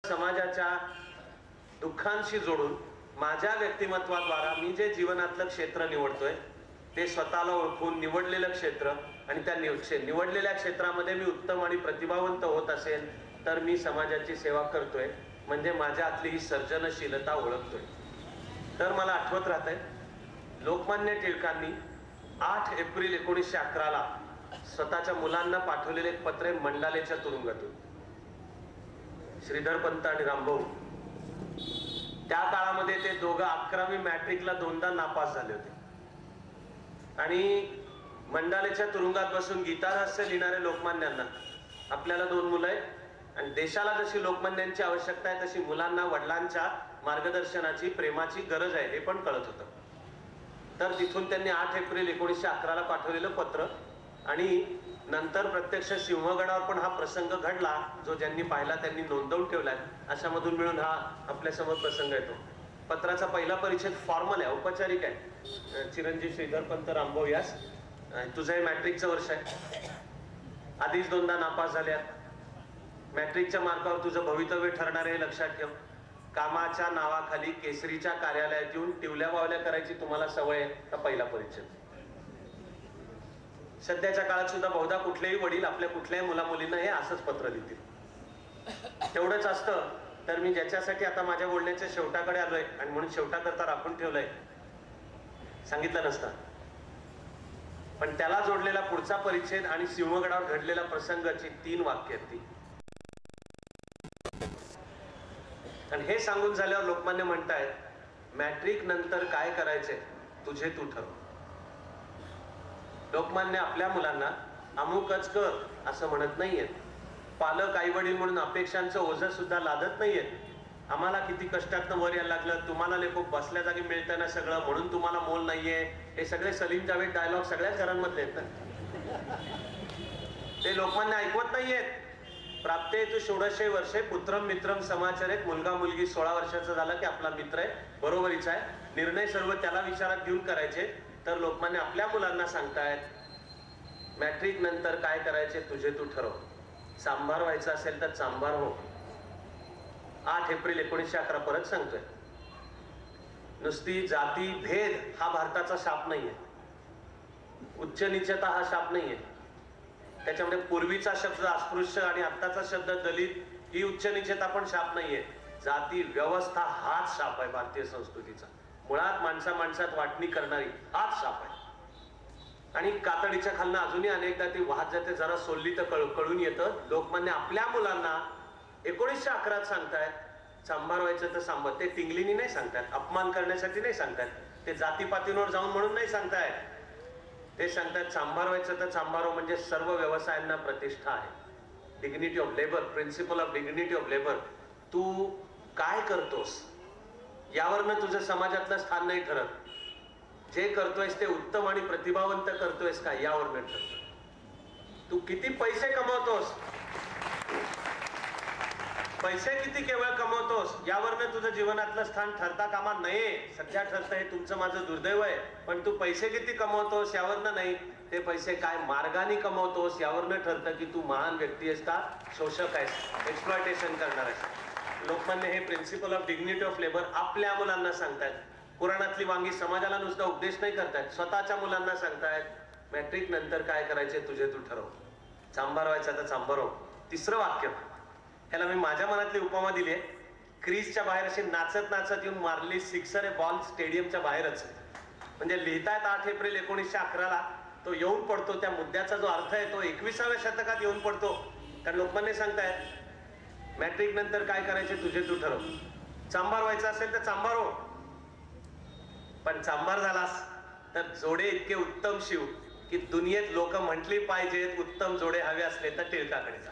समाजाच्या दुःखांशी जोडून माझ्या व्यक्तिमत्वाद्वारा मी जे जीवनातलं क्षेत्र निवडतोय ते स्वतःला ओळखून निवडलेलं क्षेत्र आणि त्या निवडलेल्या क्षेत्रामध्ये मी उत्तम आणि प्रतिभावंत होत असेल तर मी समाजाची सेवा करतोय, म्हणजे माझ्यातली ही सर्जनशीलता ओळखतोय. तर मला आठवत राहतंय लोकमान्य टिळकांनी 8 एप्रिल 1911 स्वतःच्या मुलांना पाठवलेले एक पत्र मंडालेच्या तुरुंगातून. श्रीधरपंत आणि रामभाऊ त्या काळामध्ये ते दोघं 11वी मॅट्रिकला 2दा नापास झाले होते आणि मंडालेच्या तुरुंगात बसून गीतारहस्य लिहिणाऱ्या लोकमान्यांना आपल्याला 2 मुलं आहेत आणि देशाला जशी लोकमान्यांची आवश्यकता आहे तशी मुलांना वडिलांच्या मार्गदर्शनाची प्रेमाची गरज आहे हे पण कळत होतं. तर तिथून त्यांनी 8 एप्रिल 1911 पाठवलेलं पत्र आणि नंतर प्रत्यक्ष सिंहगडावर पण हा प्रसंग घडला जो ज्यांनी पाहिला त्यांनी नोंदवून ठेवलाय. अशामधून मिळून हा आपल्यासमोर प्रसंग येतो. पत्राचा पहिला परिच्छेद फॉर्मल आहे, औपचारिक आहे. चिरंजीव श्रीधरपंत रामभाऊ यास, तुझं हे मॅट्रिकचं वर्ष आहे, आधीच 2दा नापास झाल्यात, मॅट्रिकच्या मार्कावर तुझं भवितव्य ठरणार हे लक्षात ठेव. कामाच्या नावाखाली केसरीच्या कार्यालयात येऊन टिवल्या बावल्या करायची तुम्हाला सवय आहे. हा पहिला परिच्छेद. सध्याच्या काळात सुद्धा बहुधा कुठलेही वडील आपल्या कुठल्याही मुलामुलींना हे असंच पत्र लिहितील. तेवढंच असतं तर मी ज्याच्यासाठी आता माझ्या बोलण्याच्या शेवटाकडे आलोय आणि म्हणून शेवटाकरता राखून ठेवलंय सांगितलं नसतं, पण त्याला जोडलेला पुढचा परिच्छेद आणि सिंहगडावर घडलेला प्रसंगाची 3 वाक्य आहेत ती. आणि हे सांगून झाल्यावर लोकमान्य म्हणतायत मॅट्रिक नंतर काय करायचंय तुझे तू ठरव. लोकमान्य आपल्या मुलांना अमुकच कर असं म्हणत नाहीयेत. पालक आई वडील म्हणून अपेक्षांचं ओझं सुद्धा लादत नाहीयेत. आम्हाला किती कष्टातनं वर यायला लागलं, तुम्हाला लेखो बसल्या जागी मिळतं ना सगळं म्हणून तुम्हाला मोल नाहीये, हे सगळे सलीम जावेद डायलॉग सगळ्याच घरांमधले आहेत ना. ते लोकमान्य ऐकवत नाहीयेत. प्राप्तेतु 16 वर्षे पुत्रम मित्रम समाचरेत. मुलगा मुलगी 16 वर्षाचा झाला की आपला मित्र आहे, बरोबरीचा आहे, निर्णय सर्व त्याला विचारात घेऊन करायचे. तर लोकमान्य आपल्या मुलांना सांगतायत मॅट्रिक नंतर काय करायचे तुझे तू ठरव. चांभार व्हायचं असेल तर चांभार हो. 8 एप्रिल 1911 परत सांगतोय. नुसती जाती भेद हा भारताचा शाप नाहीये, उच्च नीचता हा शाप नाहीये. त्याच्यामध्ये पूर्वीचा शब्द अस्पृश्य आणि आत्ताचा शब्द दलित ही उच्च नीचता पण शाप नाहीये. जाती व्यवस्था हाच शाप आहे भारतीय संस्कृतीचा. मुळात माणसात वाटणी करणारी हाच शाप आहे. आणि कातडीच्या खालनं अजूनही अनेकदा ती वाहत जाते, जरा सोडली तर कळून येतं. लोकमान्य आपल्या मुलांना 1911 सांगतायत चांभार व्हायचं तर सांभार. ते टिंगलीनी नाही सांगतायत, अपमान करण्यासाठी नाही सांगतायत, ते जातीपातींवर जाऊन म्हणून नाही सांगतायत. ते सांगतात चांभार व्हायचं तर चांभारो, म्हणजे सर्व व्यवसायांना प्रतिष्ठा आहे. Dignity of labour, principle of dignity of labour. तू काय करतोस यावरनं तुझं समाजातलं स्थान नाही ठरत. जे करतोयस ते उत्तम आणि प्रतिभावंत करतोयस का यावरनं ठरत. तू किती पैसे कमवतोस, पैसे किती केवळ कमवतोस यावरनं तुझं जीवनातलं स्थान ठरता कामा नये. सध्या ठरतं हे तुमचं माझं दुर्दैव आहे, पण तू पैसे किती कमवतोस यावरनं नाही, ते पैसे काय मार्गाने कमवतोस यावरनं ठरतं की तू महान व्यक्ती आहेस का शोषक आहेस, एक्सप्लॉयटेशन करणार आहेस. लोकमान्य हे principle of dignity of labour आपल्या मुलांना सांगतायत. पुराणातली वांगी समाजाला नुसता उपदेश नाही करतायत, स्वतःच्या मुलांना सांगतायत मॅट्रिक नंतर काय करायचे तुझे तू ठरव. चांभार व्हायचा तर चांभार हो. 3रं वाक्य ह्याला मी माझ्या मनातली उपमा दिली आहे. क्रीजच्या बाहेर अशी नाचत नाचत येऊन मारली सिक्सर आहे बॉल स्टेडियमच्या बाहेरच. म्हणजे लिहितायत 8 एप्रिल 1911 तो येऊन पडतो. त्या मुद्द्याचा जो अर्थ आहे तो 21व्या शतकात येऊन पडतो. कारण लोकमान्य सांगतायत मॅट्रिक नंतर काय करायचे तुझे तू ठरव. चांभार व्हायचं असेल तर चांभार हो, पण चांभार झालास तर जोडे इतके उत्तम शिव की दुनियेत लोक म्हटली पाहिजेत उत्तम जोडे हवे असले तर टिळकाकडे जा.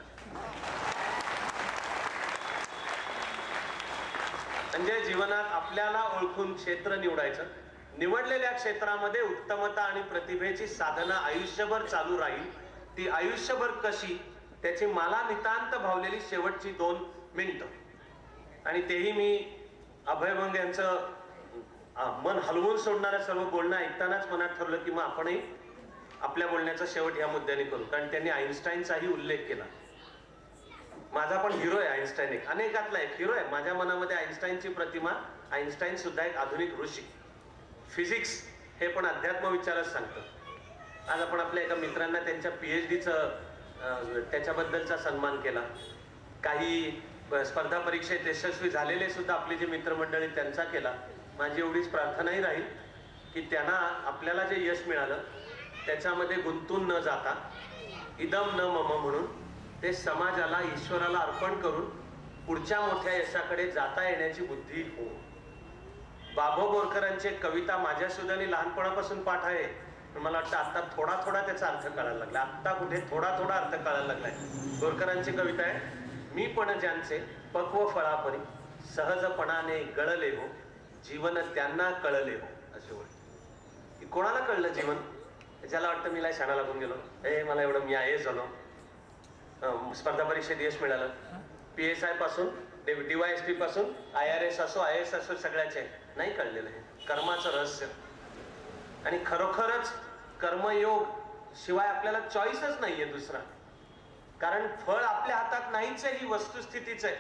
म्हणजे जीवनात आपल्याला ओळखून क्षेत्र निवडायचं. निवडलेल्या क्षेत्रामध्ये उत्तमता आणि प्रतिभेची साधना आयुष्यभर चालू राहील. ती आयुष्यभर कशी त्याची मला नितांत भावलेली शेवटची 2 मिनिटं. आणि तेही मी अभयभंग यांचं मन हलवून सोडणारं सर्व बोलणं ऐकतानाच मनात ठरलं की मग आपणही आपल्या बोलण्याचा शेवट ह्या मुद्द्याने करू. कारण त्यांनी आईन्स्टाईनचाही उल्लेख केला. माझा पण हिरो आहे आईन्स्टाईन, एक अनेकातला एक हिरो आहे माझ्या मनामध्ये. आईन्स्टाईनची प्रतिमा, आईन्स्टाईन सुद्धा एक आधुनिक ऋषी. फिजिक्स हे पण अध्यात्म विचारच सांगतं. आज आपण आपल्या एका मित्रांना त्यांच्या PhDचं त्याच्याबद्दलचा सन्मान केला. काही स्पर्धा परीक्षेत यशस्वी झालेले सुद्धा आपली जी मित्रमंडळी त्यांचा केला. माझी एवढीच प्रार्थनाही राहील की त्यांना आपल्याला जे यश मिळालं त्याच्यामध्ये गुंतून न जाता इदम न मम म्हणून ते समाजाला, ईश्वराला अर्पण करून पुढच्या मोठ्या यशाकडे जाता येण्याची बुद्धी हो. बाबू बोरकरांची एक कविता माझ्या सुद्धा लहानपणापासून पाठ आहे, पण मला वाटतं आता थोडा थोडा त्याचा अर्थ कळायला लागला. आता कुठे थोडा थोडा अर्थ कळायला लागलाय. बोरकरांची कविता आहे, मी पण ज्यांचे पक्व फळापरी सहजपणाने गळले हो, जीवन त्यांना कळले हो. असे वाटत कोणाला कळलं जीवन? ज्याला वाटतं मी शाळा लागून गेलो, मला एवढं मी IAS झालो, स्पर्धा परीक्षेत यश मिळालं, PSI पासून DYSP पासून IRS असो IAS असो सगळ्याचे नाही कळलेलं आहे कर्माचं रहस्य. आणि खरोखरच कर्मयोग शिवाय आपल्याला चॉईसच नाहीये दुसरा. कारण फळ आपल्या हातात नाहीच आहे, ही वस्तुस्थितीच आहे.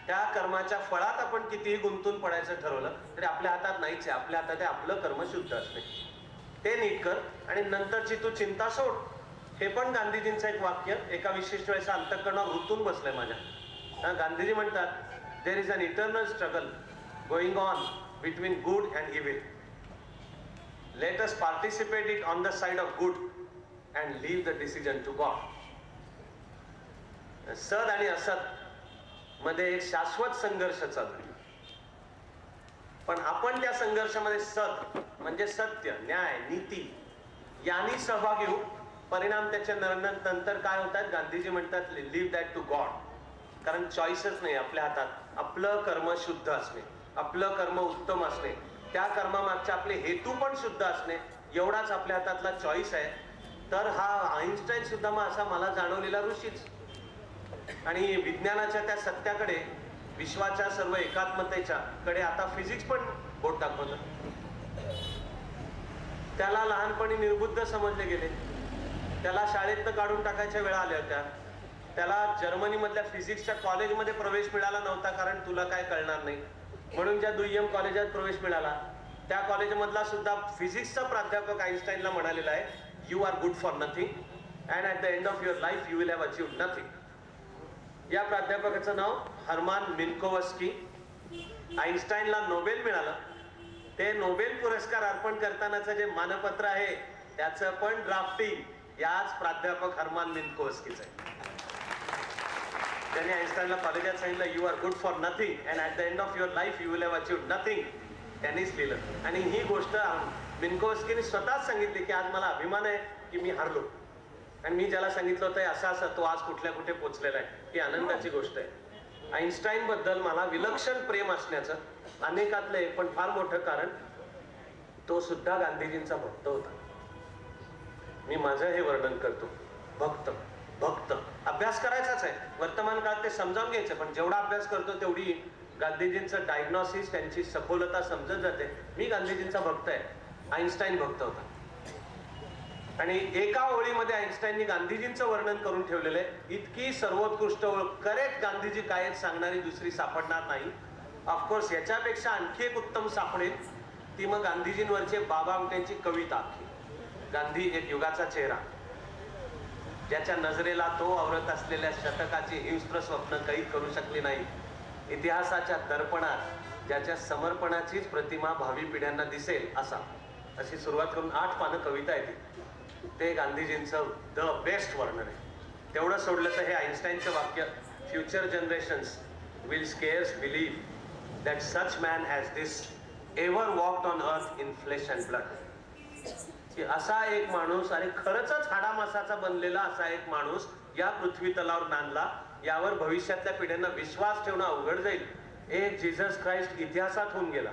त्या कर्माच्या फळात आपण कितीही गुंतून पडायचं ठरवलं तरी आपल्या हातात नाहीच आहे. आपल्या हातात आहे आपलं कर्म शुद्ध असणे. ते नीट कर आणि नंतरची तू चिंता सोड. हे पण गांधीजींचं एक वाक्य एका विशिष्ट वेळेस अंतःकरणावर रुतून बसलंय माझ्या. गांधीजी म्हणतात, there is an eternal struggle going on between good and evil. Let us participate it on the side of good and leave the decision to God. सद आणि असत मध्ये एक शाश्वत संघर्ष चालू आहे, पण आपण त्या संघर्षामध्ये सत म्हणजे सत्य, न्याय, नीती यांनी सहभागी होऊ. परिणाम त्याच्या नंतर काय होतात? गांधीजी म्हणतात लिव्ह दॅट टू गॉड. कारण चॉईसच नाही आपल्या हातात. आपलं कर्म शुद्ध असणे, आपलं कर्म उत्तम असणे, त्या कर्मामागचे आपले हेतू पण शुद्ध असणे, एवढाच आपल्या हातातला चॉईस आहे. तर हा आईन्स्टाईन सुद्धा मग असा मला जाणवलेला ऋषीच. आणि विज्ञानाच्या त्या सत्याकडे, विश्वाच्या सर्व एकात्मतेच्या कडे आता फिजिक्स पण बोट दाखवतं. त्याला लहानपणी निर्बुद्ध समजले गेले, त्याला शाळेतनं काढून टाकायच्या वेळा आल्या होत्या. त्याला जर्मनी मधल्या फिजिक्सच्या कॉलेजमध्ये प्रवेश मिळाला नव्हता, कारण तुला काय कळणार नाही म्हणून ज्या दुय्यम कॉलेजात प्रवेश मिळाला त्या कॉलेजमधला सुद्धा फिजिक्सचा प्राध्यापक आईन्स्टाईनला म्हणालेला आहे, you are good for nothing and at the end of your life you will have achieved nothing. या प्राध्यापकाचं नाव हर्मान मिन्कोवस्की. आईन्स्टाईनला नोबेल मिळालं. ते नोबेल पुरस्कार अर्पण करतानाचं जे मानपत्र आहे त्याचं पण ड्राफ्टिंग याच प्राध्यापक हर्मान मिन्कोवस्कीचं आहे. त्यांनी आईन्स्टाईनला कॉलेजात सांगितलं, you are good for nothing and at the end of your life you will have achieved nothing. त्यांनीच लिहिलं. आणि ही गोष्ट मिन्कोवस्कीने स्वतःच सांगितली की आज मला अभिमान आहे की मी हारलो, आणि मी ज्याला सांगितलं होतं असं असं तो आज कुठल्या कुठे पोचलेला आहे. ही आनंदाची गोष्ट आहे. आईन्स्टाईन बद्दल मला विलक्षण प्रेम असण्याचं अनेकातलं एक पण फार मोठं कारण, तो सुद्धा गांधीजींचा भक्त होता. मी माझं हे वर्णन करतो. भक्त भक्त अभ्यास करायचाच आहे. वर्तमान काळात ते समजावून घ्यायचं, पण जेवढा अभ्यास करतो तेवढी गांधीजींचं डायग्नॉसिस, त्यांची सखोलता समजत जाते. मी गांधीजींचा भक्त आहे. आईन्स्टाईन भक्त होता. आणि एका ओळीमध्ये आईन्स्टाईननी गांधीजींचं वर्णन करून ठेवलेलं आहे. इतकी सर्वोत्कृष्ट ओळख करेक्ट गांधीजी काय सांगणारी दुसरी सापडणार नाही. ऑफकोर्स याच्यापेक्षा आणखी एक उत्तम सापडेल, ती मग गांधीजींवरचे बाबा आमटेंची कविता. गांधी एक युगाचा चेहरा, ज्याच्या नजरेला तो आवरत असलेल्या शतकाची हिंस्त्र स्वप्न कैद करू शकली नाही. इतिहासाच्या दर्पणात ज्याच्या समर्पणाचीच प्रतिमा भावी पिढ्यांना दिसेल अशी सुरुवात करून 8 पानं कविता आहे. ते गांधीजींचं द बेस्ट वर्णन आहे. तेवढं सोडलं तर हे आईन्स्टाईनचं वाक्य, future generations will scarce believe that such man has this ever walked on earth in flesh and blood. की असा एक माणूस, आणि खरंच हाडामासाचा बनलेला असा एक माणूस या पृथ्वी तलावर नांदला, यावर भविष्यातल्या पिढ्यांना विश्वास ठेवणं अवघड जाईल. एक जीसस ख्राइस्ट इतिहासात होऊन गेला.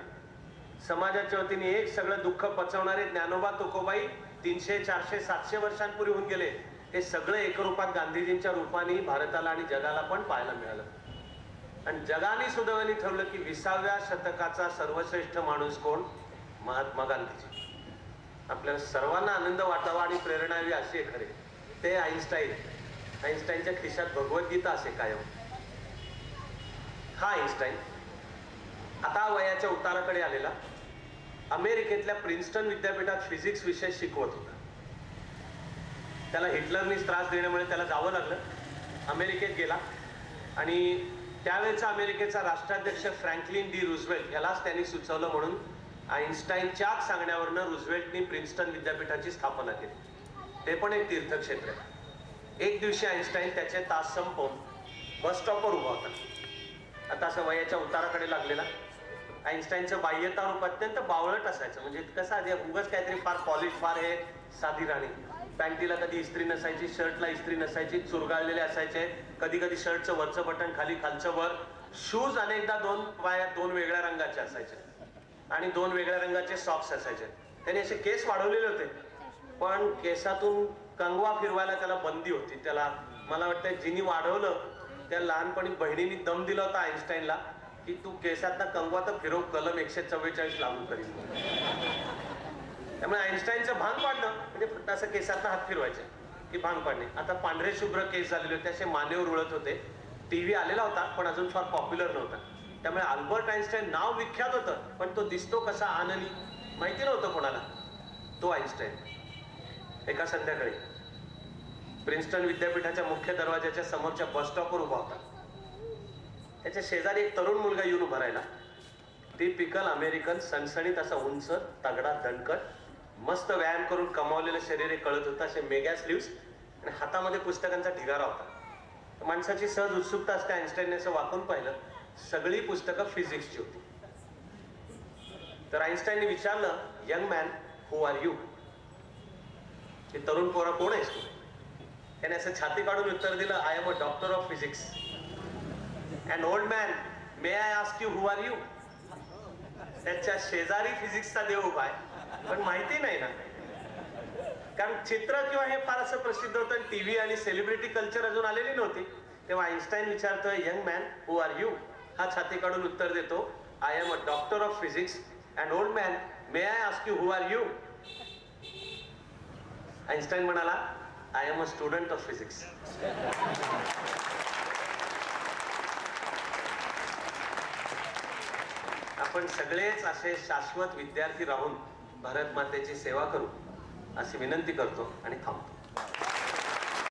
समाजाच्या वतीने एक सगळं दुःख पचवणारे ज्ञानोबा तुकोबाई 300, 400, 700 वर्षांपूर्वी होऊन गेले. हे सगळं एकरूपात गांधीजींच्या रूपाने भारताला आणि जगाला पण पाहायला मिळालं. आणि जगाने सुदैवाने ठरवलं की 20व्या शतकाचा सर्वश्रेष्ठ माणूस कोण? महात्मा गांधीजी. आपल्याला सर्वांना आनंद वाटावा आणि प्रेरणा यावी असे खरे ते आईन्स्टाईन. आईन्स्टाईनच्या खिशात भगवद्गीता असे कायम. हा आईन्स्टाईन आता वयाच्या उताराकडे आलेला अमेरिकेतल्या प्रिन्स्टन विद्यापीठात फिजिक्स विषय शिकवत होता. त्याला हिटलरनीच त्रास देण्यामुळे त्याला जावं लागलं. अमेरिकेत गेला आणि त्यावेळेचा अमेरिकेचा राष्ट्राध्यक्ष फ्रँकलिन डी रुझवेल्ट यालाच त्यांनी सुचवलं म्हणून आईन्स्टाईनच्याच सांगण्यावरनं रुझवेल्टनी प्रिन्स्टन विद्यापीठाची स्थापना केली. ते पण एक तीर्थक्षेत्र. एक दिवशी आईन्स्टाईन त्याचे तास संपवून बस स्टॉपवर उभा होता. आता असं वयाच्या उताराकडे लागलेला. आईन्स्टाईनचं बाह्यता रूप अत्यंत बावळट असायचं. म्हणजे कसं आधी उगाच काहीतरी फार पॉलिश, फार हे साधी राणी. पॅन्टीला कधी इस्त्री नसायची, शर्टला इस्त्री नसायची, चुरगाळलेले असायचे. कधी कधी शर्टचं वरचं बटन खाली, खालचं वर. शूज अनेकदा दोन पायात दोन वेगळ्या रंगाचे असायचे आणि दोन वेगळ्या रंगाचे सॉक्स असायचे. त्याने असे केस वाढवलेले होते, पण केसातून कंगवा फिरवायला त्याला बंदी होती. त्याला मला वाटतं जिनी वाढवलं त्या लहानपणी बहिणीने दम दिला होता आईन्स्टाईनला की तू केसातला कंगवा तर फिरव, कलम 144 लागू करीन. त्यामुळे आईन्स्टाईनचं भान पाडलं म्हणजे फक्त असं केसातनं हात फिरवायचे की भान पाडणे. आता पांढरे शुभ्र केस झालेले होते, असे मानेवर उडत होते. टीव्ही आलेला होता पण अजून फार पॉप्युलर नव्हता. त्यामुळे अल्बर्ट आईन्स्टाईन नाव विख्यात होतं, पण तो दिसतो कसा आननी माहिती नव्हतं कोणाला. तो आईन्स्टाईन एका संध्याकाळी प्रिन्स्टन विद्यापीठाच्या मुख्य दरवाजाच्या समोरच्या बस स्टॉपवर उभा होता. त्याच्या शेजारी एक तरुण मुलगा येऊन उभा राहिला. टिपिकल अमेरिकन, सणसणीत असा उंच, तगडा, दणकट, मस्त व्यायाम करून कमावलेलं शरीर कळत होतं. असे मेगा स्लीव्स आणि हातामध्ये पुस्तकांचा ढिगारा होता. माणसाची सहज उत्सुकता असते. आईन्स्टाईनने असं वाकून पाहिलं. सगळी पुस्तकं फिजिक्सची होती. तर आईन्स्टाईनने विचारलं, young man, who are you? हे तरुण पोरा कोण आहेस तू? त्याने असं छाती काढून उत्तर दिलं, I am a doctor of physics. And old man, may I ask you who are you? त्याच्या शेजारी फिजिक्सचा देव उभा आहे, पण माहिती नाही ना. कारण चित्र किंवा हे फार असं प्रसिद्ध होतं. टीव्ही आणि सेलिब्रिटी कल्चर अजून आलेली नव्हती. तेव्हा आईन्स्टाईन विचारतोय, young man, who are you? हा छाती काढून उत्तर देतो, I am a doctor of physics. And old man, may I ask you who are you? Einstein म्हणाला, I am a student of physics. आपण सगळेच असे शाश्वत विद्यार्थी राहून भारत मातेची सेवा करू अशी विनंती करतो आणि थांबतो.